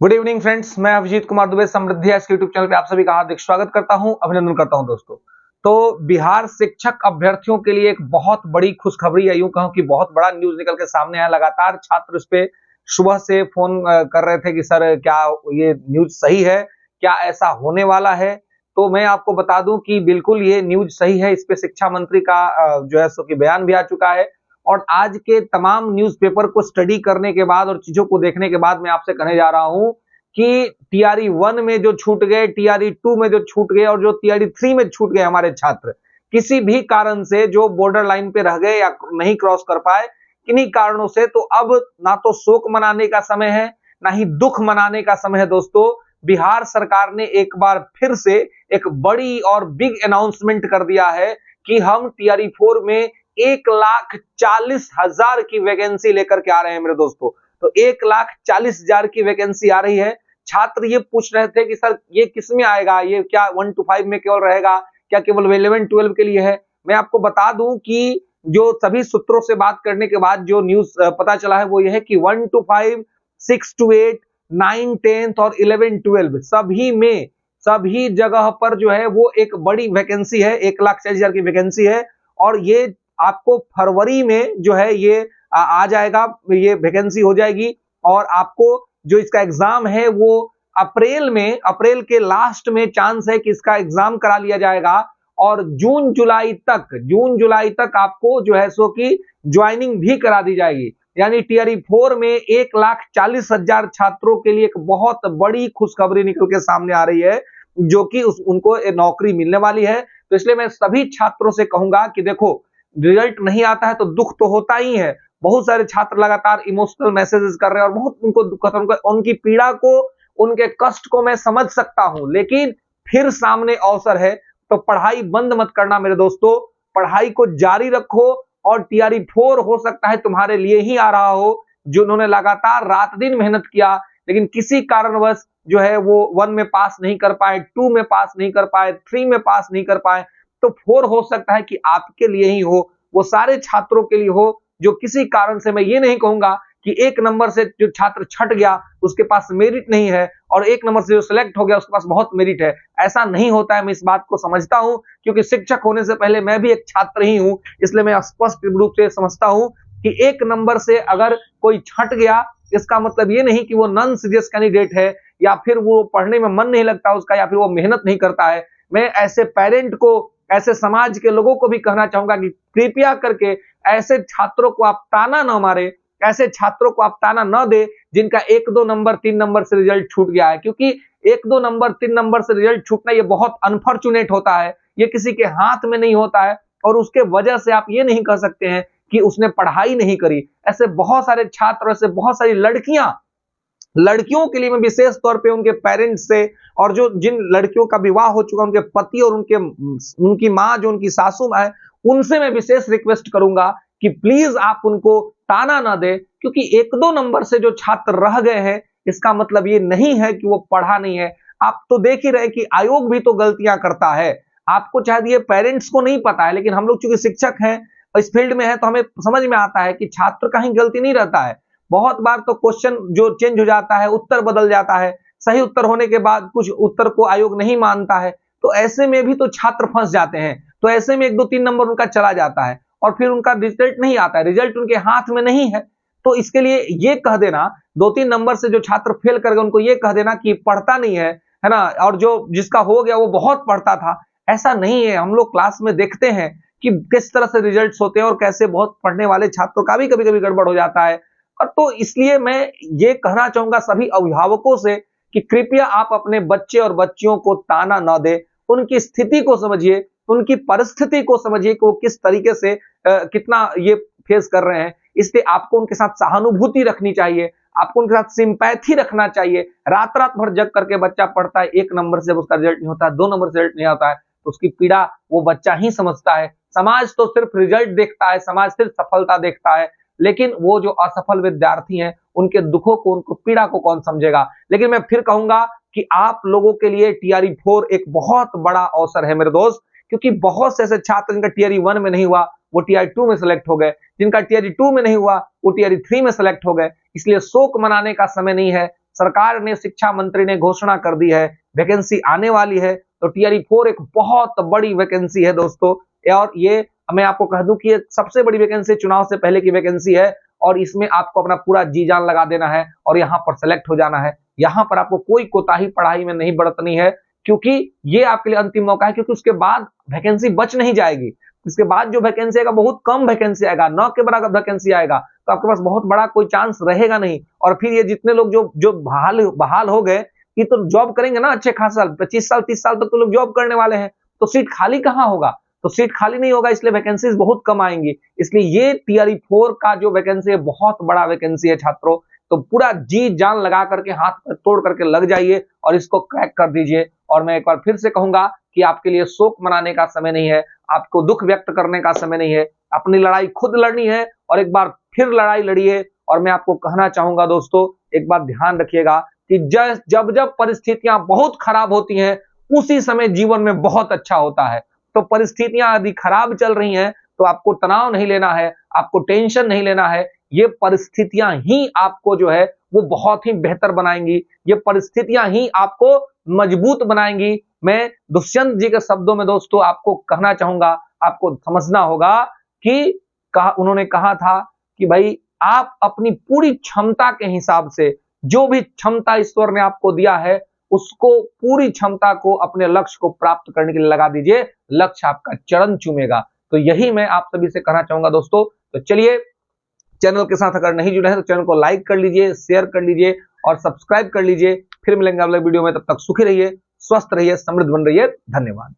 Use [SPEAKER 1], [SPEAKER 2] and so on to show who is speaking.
[SPEAKER 1] Good evening friends, मैं अभिजीत कुमार दुबे समृद्धि YouTube channel पे आप सभी का हार्दिक स्वागत करता हूं, अभिनंदन करता हूं दोस्तों। तो बिहार शिक्षक अभ्यर्थियों के लिए एक बहुत बड़ी खुशखबरी है, यूं कहूं कि बहुत बड़ा न्यूज निकल के सामने आया। लगातार छात्र इस पे सुबह से फोन कर रहे थे कि सर क्या ये न्यूज सही है, क्या ऐसा होने वाला है। तो मैं आपको बता दूं कि बिल्कुल ये न्यूज सही है। इस पे शिक्षा मंत्री का जो है सो कि बयान भी आ चुका है। और आज के तमाम न्यूज़पेपर को स्टडी करने के बाद और चीजों को देखने के बाद मैं आपसे कहने जा रहा हूं कि टीआरई 1 में जो छूट गए, टीआरई 2 में जो छूट गए और जो टीआरई 3 में छूट गए हमारे छात्र, किसी भी कारण से जो बॉर्डर लाइन पे रह गए या नहीं क्रॉस कर पाए, किन्हीं कारणों से, तो अब ना तो शोक मनाने का समय है, ना ही दुख मनाने का समय है दोस्तों। बिहार सरकार ने एक बार फिर से एक बड़ी और बिग अनाउंसमेंट कर दिया है कि हम टीआरई 4 में 1,40,000 की वैकेंसी लेकर के आ रहे हैं मेरे दोस्तों। तो 1,40,000 की वैकेंसी आ रही है। छात्र ये पूछ रहे थे कि सर ये किस में आएगा, ये क्या 1 to 5 में केवल रहेगा, क्या केवल 11-12 के लिए है। मैं आपको बता दूं कि जो सभी सूत्रों से बात करने के बाद जो न्यूज पता चला है वो ये है कि 1 to 5, 6 to 8, 9, 10 और 11-12 सभी में, सभी जगह पर जो है वो एक बड़ी वैकेंसी है, 1,40,000 की वैकेंसी है। और ये आपको फरवरी में जो है ये आ जाएगा, ये वैकेंसी हो जाएगी। और आपको जो इसका एग्जाम है वो अप्रैल के लास्ट में चांस है कि इसका एग्जाम करा लिया जाएगा। और जून जुलाई तक आपको जो है सो कि ज्वाइनिंग भी करा दी जाएगी। यानी टीआरई 4 में 1,40,000 छात्रों के लिए एक बहुत बड़ी खुशखबरी निकल के सामने आ रही है, जो कि उनको नौकरी मिलने वाली है। तो इसलिए मैं सभी छात्रों से कहूंगा कि देखो, रिजल्ट नहीं आता है तो दुख तो होता ही है। बहुत सारे छात्र लगातार इमोशनल मैसेजेस कर रहे हैं और बहुत उनको दुख होता है। उनकी पीड़ा को, उनके कष्ट को मैं समझ सकता हूं, लेकिन फिर सामने अवसर है तो पढ़ाई बंद मत करना मेरे दोस्तों। पढ़ाई को जारी रखो और टीआरई 4 हो सकता है तुम्हारे लिए ही आ रहा हो, जिन्होंने लगातार रात दिन मेहनत किया लेकिन किसी कारणवश जो है वो 1 में पास नहीं कर पाए, 2 में पास नहीं कर पाए, 3 में पास नहीं कर पाए, तो 4 हो सकता है कि आपके लिए ही हो, वो सारे छात्रों के लिए हो जो किसी कारण से, मैं ये नहीं कहूंगा कि 1 नंबर से जो छात्र छट गया उसके पास मेरिट नहीं है और 1 नंबर से जो सिलेक्ट हो गया उसके पास बहुत मेरिट है। ऐसा नहीं होता है, मैं इस बात को समझता हूं क्योंकि शिक्षक होने से पहले मैं भी एक छात्र ही हूं। इसलिए मैं स्पष्ट रूप से समझता हूं कि 1 नंबर से अगर कोई छट गया, इसका मतलब ये नहीं कि वो नॉन सीरियस कैंडिडेट है या फिर वो पढ़ने में मन नहीं लगता उसका या फिर वो मेहनत नहीं करता है। मैं ऐसे पेरेंट को, ऐसे समाज के लोगों को भी कहना चाहूंगा कि कृपया करके ऐसे छात्रों को आप ताना न मारे, ऐसे छात्रों को आप ताना न दे जिनका 1-2 नंबर 3 नंबर से रिजल्ट छूट गया है। क्योंकि 1-2 नंबर 3 नंबर से रिजल्ट छूटना ये बहुत अनफॉर्चुनेट होता है, ये किसी के हाथ में नहीं होता है और उसके वजह से आप ये नहीं कह सकते हैं कि उसने पढ़ाई नहीं करी। ऐसे बहुत सारे छात्र, ऐसे बहुत सारी लड़कियों के लिए मैं विशेष तौर पे उनके पेरेंट्स से, और जो जिन लड़कियों का विवाह हो चुका, उनके पति और उनकी माँ, जो उनकी सासू माँ है, उनसे मैं विशेष रिक्वेस्ट करूंगा कि प्लीज आप उनको ताना ना दे। क्योंकि 1-2 नंबर से जो छात्र रह गए हैं इसका मतलब ये नहीं है कि वो पढ़ा नहीं है। आप तो देख ही रहे कि आयोग भी तो गलतियां करता है। आपको शायद ये पेरेंट्स को नहीं पता है, लेकिन हम लोग चूंकि शिक्षक हैं, इस फील्ड में है, तो हमें समझ में आता है कि छात्र का ही गलती नहीं रहता है। बहुत बार तो क्वेश्चन जो चेंज हो जाता है, उत्तर बदल जाता है, सही उत्तर होने के बाद कुछ उत्तर को आयोग नहीं मानता है, तो ऐसे में भी तो छात्र फंस जाते हैं। तो ऐसे में 1-2-3 नंबर उनका चला जाता है और फिर उनका रिजल्ट नहीं आता है, रिजल्ट उनके हाथ में नहीं है। तो इसके लिए ये कह देना, 2-3 नंबर से जो छात्र फेल कर गए उनको ये कह देना कि पढ़ता नहीं है ना, और जो जिसका हो गया वो बहुत पढ़ता था, ऐसा नहीं है। हम लोग क्लास में देखते हैं कि किस तरह से रिजल्ट्स होते हैं और कैसे बहुत पढ़ने वाले छात्रों का भी कभी-कभी गड़बड़ हो जाता है। और तो इसलिए मैं ये कहना चाहूंगा सभी अभिभावकों से कि कृपया आप अपने बच्चे और बच्चियों को ताना न दें, उनकी स्थिति को समझिए, उनकी परिस्थिति को समझिए कि वो किस तरीके से कितना ये फेस कर रहे हैं। इसलिए आपको उनके साथ सहानुभूति रखनी चाहिए, आपको उनके साथ सिंपैथी रखना चाहिए। रात भर जग करके बच्चा पढ़ता है, 1 नंबर से उसका रिजल्ट नहीं होता है, 2 नंबर से रिजल्ट नहीं आता है, तो उसकी पीड़ा वो बच्चा ही समझता है। समाज तो सिर्फ रिजल्ट देखता है, समाज सिर्फ सफलता देखता है, लेकिन वो जो असफल विद्यार्थी हैं उनके दुखों को, उनको पीड़ा को कौन समझेगा। लेकिन मैं फिर कहूंगा कि आप लोगों के लिए टीआरई 4 एक बहुत बड़ा अवसर है मेरे दोस्त, क्योंकि बहुत से ऐसे छात्र जिनका टीआरई 1 में नहीं हुआ वो टीआरई 2 में सेलेक्ट हो गए, जिनका टीआरई 2 में नहीं हुआ वो टीआरई 3 में सेलेक्ट हो गए। इसलिए शोक मनाने का समय नहीं है, सरकार ने, शिक्षा मंत्री ने घोषणा कर दी है, वैकेंसी आने वाली है। तो टीआरई 4 एक बहुत बड़ी वैकेंसी है दोस्तों, और ये मैं आपको कह दूं कि ये सबसे बड़ी वैकेंसी चुनाव से पहले की वैकेंसी है, और इसमें आपको अपना पूरा जी जान लगा देना है और यहाँ पर सेलेक्ट हो जाना है। यहाँ पर आपको कोई कोताही पढ़ाई में नहीं बरतनी है, क्योंकि ये आपके लिए अंतिम मौका है, क्योंकि उसके बाद वैकेंसी बच नहीं जाएगी। इसके बाद जो वैकेंसी आएगा बहुत कम वैकेंसी आएगा, 9 के बराबर वैकेंसी आएगा, तो आपके पास बहुत बड़ा कोई चांस रहेगा नहीं। और फिर ये जितने लोग जो बहाल हो गए, ये तो जॉब करेंगे ना अच्छे खास साल, 25 साल 30 साल तक तो लोग जॉब करने वाले हैं, तो सीट खाली कहाँ होगा? तो सीट खाली नहीं होगा, इसलिए वैकेंसीज बहुत कम आएंगी। इसलिए ये टीआरई 4 का जो वैकेंसी है बहुत बड़ा वैकेंसी है छात्रों। तो पूरा जी जान लगा करके, हाथ पर तोड़ करके लग जाइए और इसको क्रैक कर दीजिए। और मैं एक बार फिर से कहूंगा कि आपके लिए शोक मनाने का समय नहीं है, आपको दुख व्यक्त करने का समय नहीं है, अपनी लड़ाई खुद लड़नी है और एक बार फिर लड़ाई लड़िए। और मैं आपको कहना चाहूंगा दोस्तों, एक बात ध्यान रखिएगा कि जब जब परिस्थितियां बहुत खराब होती हैं, उसी समय जीवन में बहुत अच्छा होता है। तो परिस्थितियां यदि खराब चल रही हैं तो आपको तनाव नहीं लेना है, आपको टेंशन नहीं लेना है। ये परिस्थितियां ही आपको जो है वो बहुत ही बेहतर बनाएंगी, ये परिस्थितियां ही आपको मजबूत बनाएंगी। मैं दुष्यंत जी के शब्दों में दोस्तों आपको कहना चाहूंगा, आपको समझना होगा कि उन्होंने कहा था कि भाई आप अपनी पूरी क्षमता के हिसाब से, जो भी क्षमता ईश्वर ने आपको दिया है, उसको पूरी क्षमता को अपने लक्ष्य को प्राप्त करने के लिए लगा दीजिए, लक्ष्य आपका चरण चूमेगा। तो यही मैं आप सभी से कहना चाहूंगा दोस्तों। तो चलिए, चैनल के साथ अगर नहीं जुड़े हैं तो चैनल को लाइक कर लीजिए, शेयर कर लीजिए और सब्सक्राइब कर लीजिए। फिर मिलेंगे अगले वीडियो में, तब तक सुखी रहिए, स्वस्थ रहिए, समृद्ध बन रहिए। धन्यवाद।